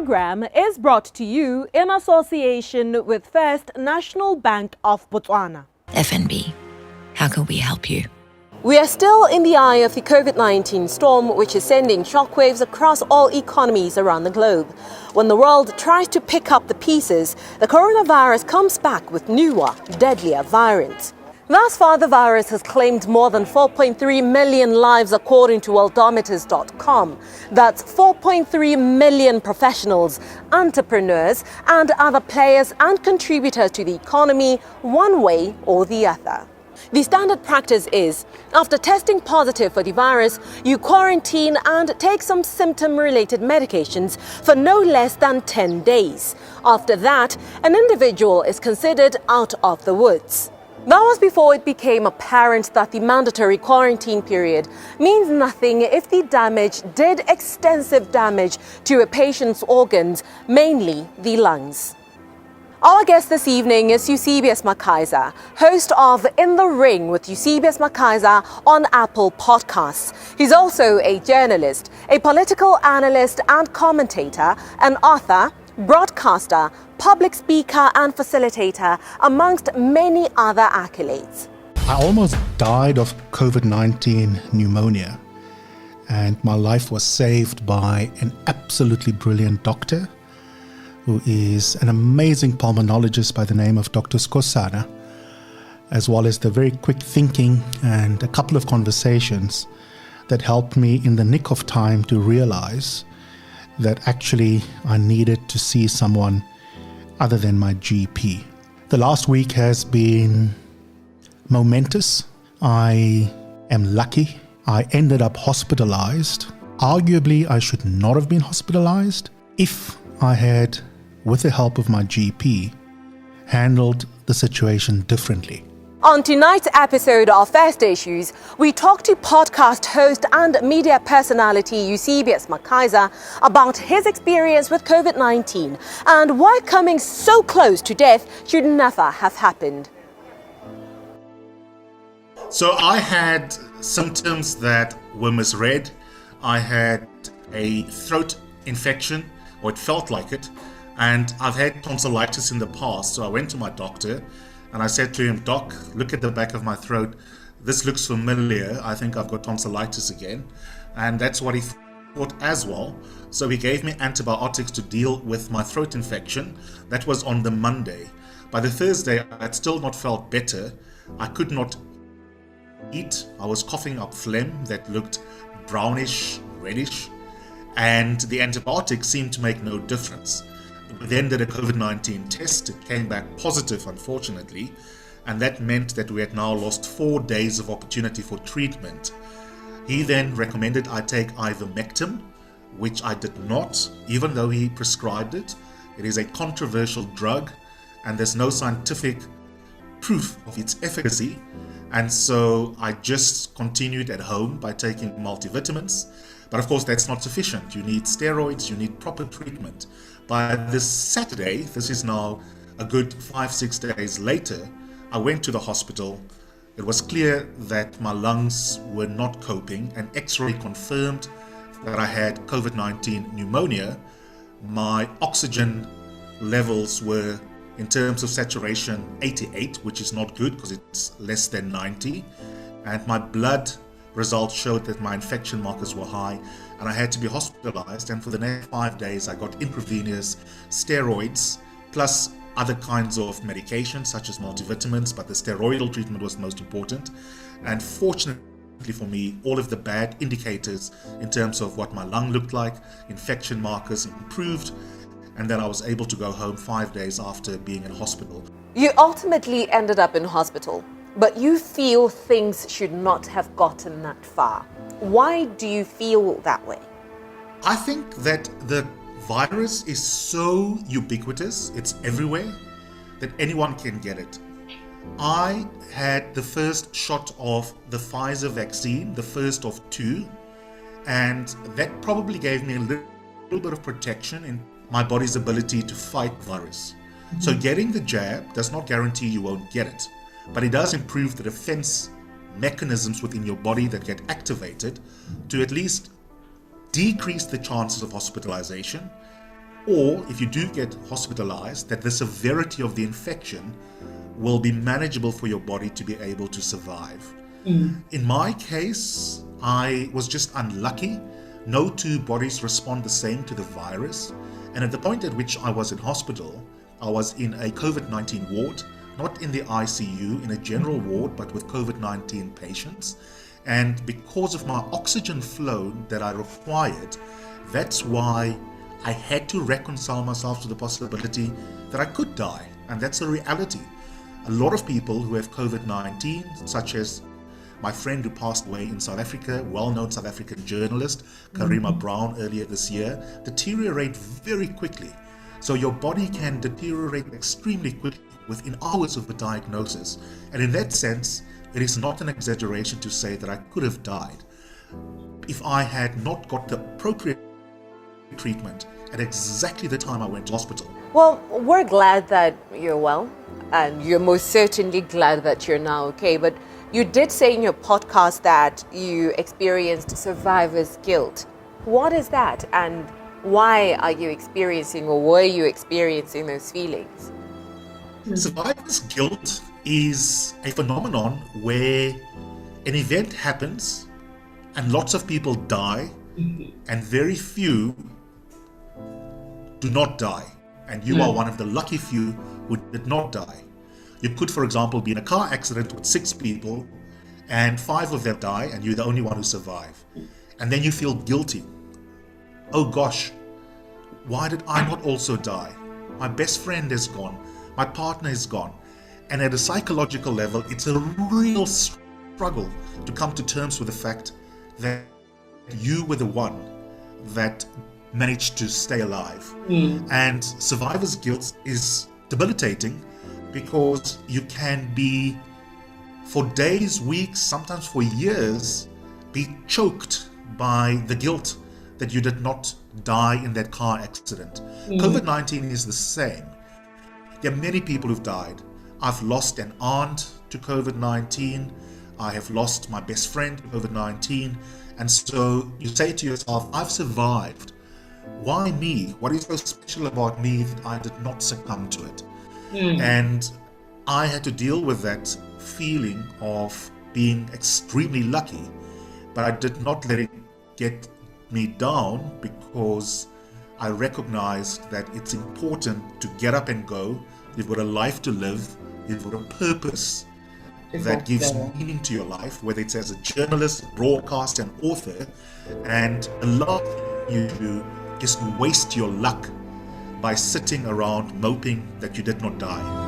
program is brought to you in association with First National Bank of Botswana. FNB, how can we help you? We are still in the eye of the COVID-19 storm, which is sending shockwaves across all economies around the globe. When the world tries to pick up the pieces, the coronavirus comes back with newer, deadlier variants. Thus far, the virus has claimed more than 4.3 million lives, according to worldometers.com. That's 4.3 million professionals, entrepreneurs, and other players and contributors to the economy, one way or the other. The standard practice is, after testing positive for the virus, you quarantine and take some symptom-related medications for no less than 10 days. After that, an individual is considered out of the woods. That was before it became apparent that the mandatory quarantine period means nothing if the damage did extensive damage to a patient's organs, mainly the lungs. Our guest this evening is Eusebius Mckaiser, host of In the Ring with Eusebius Mckaiser on Apple Podcasts. He's also a journalist, a political analyst and commentator, an author, broadcaster, public speaker and facilitator, amongst many other accolades. I almost died of COVID-19 pneumonia, and my life was saved by an absolutely brilliant doctor who is an amazing pulmonologist by the name of Dr. Skosana, as well as the very quick thinking and a couple of conversations that helped me in the nick of time to realize that actually I needed to see someone other than my GP. The last week has been momentous. I am lucky. I ended up hospitalized. Arguably, I should not have been hospitalized if I had, with the help of my GP, handled the situation differently. On tonight's episode of First Issues, we talk to podcast host and media personality Eusebius Mckaiser about his experience with COVID-19 and why coming so close to death should never have happened. So I had symptoms that were misread. I had a throat infection, or it felt like it, and I've had tonsillitis in the past. So I went to my doctor and I said to him, "Doc, look at the back of my throat. This looks familiar. I think I've got tonsillitis again." And that's what he thought as well. So he gave me antibiotics to deal with my throat infection. That was on the Monday. By the Thursday, I had still not felt better. I could not eat. I was coughing up phlegm that looked brownish, reddish, and the antibiotics seemed to make no difference. We then did a COVID-19 test. It came back positive, unfortunately, and that meant that we had now lost 4 days of opportunity for treatment. He then recommended I take ivermectin, which I did not, even though he prescribed it. It is a controversial drug, and there's no scientific proof of its efficacy, and so I just continued at home by taking multivitamins. But of course, that's not sufficient. You need steroids, you need proper treatment. By this Saturday, this is now a good 5-6 days later, I went to the hospital. It was clear that my lungs were not coping. An X-ray confirmed that I had COVID-19 pneumonia. My oxygen levels were, in terms of saturation, 88, which is not good because it's less than 90. And my blood results showed that my infection markers were high, and I had to be hospitalized. And for the next 5 days, I got intravenous steroids plus other kinds of medications such as multivitamins, but the steroidal treatment was the most important. And fortunately for me, all of the bad indicators in terms of what my lung looked like, infection markers improved, and then I was able to go home 5 days after being in hospital. You ultimately ended up in hospital, but you feel things should not have gotten that far. Why do you feel that way? I think that the virus is so ubiquitous, it's everywhere, that anyone can get it. I had the first shot of the Pfizer vaccine, the first of 2, and that probably gave me a little bit of protection in my body's ability to fight virus. So getting the jab does not guarantee you won't get it, but it does improve the defense mechanisms within your body that get activated to at least decrease the chances of hospitalization or if you do get hospitalized, that the severity of the infection will be manageable for your body to be able to survive. In my case, I was just unlucky. No two bodies respond the same to the virus. And at the point at which I was in hospital, I was in a COVID-19 ward, not in the ICU, in a general ward, but with COVID-19 patients. And because of my oxygen flow that I required, that's why I had to reconcile myself to the possibility that I could die. And that's a reality. A lot of people who have COVID-19, such as my friend who passed away in South Africa, well-known South African journalist, Karima Brown, earlier this year, deteriorate very quickly. So your body can deteriorate extremely quickly within hours of the diagnosis. And in that sense, it is not an exaggeration to say that I could have died if I had not got the appropriate treatment at exactly the time I went to hospital. Well, we're glad that you're well, and you're most certainly glad that you're now okay. But you did say in your podcast that you experienced survivor's guilt. What is that, and why are you experiencing, or were you experiencing those feelings? Survivor's guilt is a phenomenon where an event happens and lots of people die and very few do not die. And you are one of the lucky few who did not die. You could, for example, be in a car accident with 6 people and 5 of them die and you're the only one who survived. And then you feel guilty. Oh gosh, why did I not also die? My best friend is gone. My partner is gone. And at a psychological level, it's a real struggle to come to terms with the fact that you were the one that managed to stay alive. And survivor's guilt is debilitating because you can be, for days, weeks, sometimes for years, be choked by the guilt that you did not die in that car accident. COVID-19 is the same. There are many people who've died. I've lost an aunt to COVID-19. I have lost my best friend to COVID-19. And so you say to yourself, I've survived. Why me? What is so special about me that I did not succumb to it? And I had to deal with that feeling of being extremely lucky, but I did not let it get me down because I recognized that it's important to get up and go. You've got a life to live. You've got a purpose that gives meaning to your life, whether it's as a journalist, broadcaster, and author. And a lot of you just waste your luck by sitting around moping that you did not die.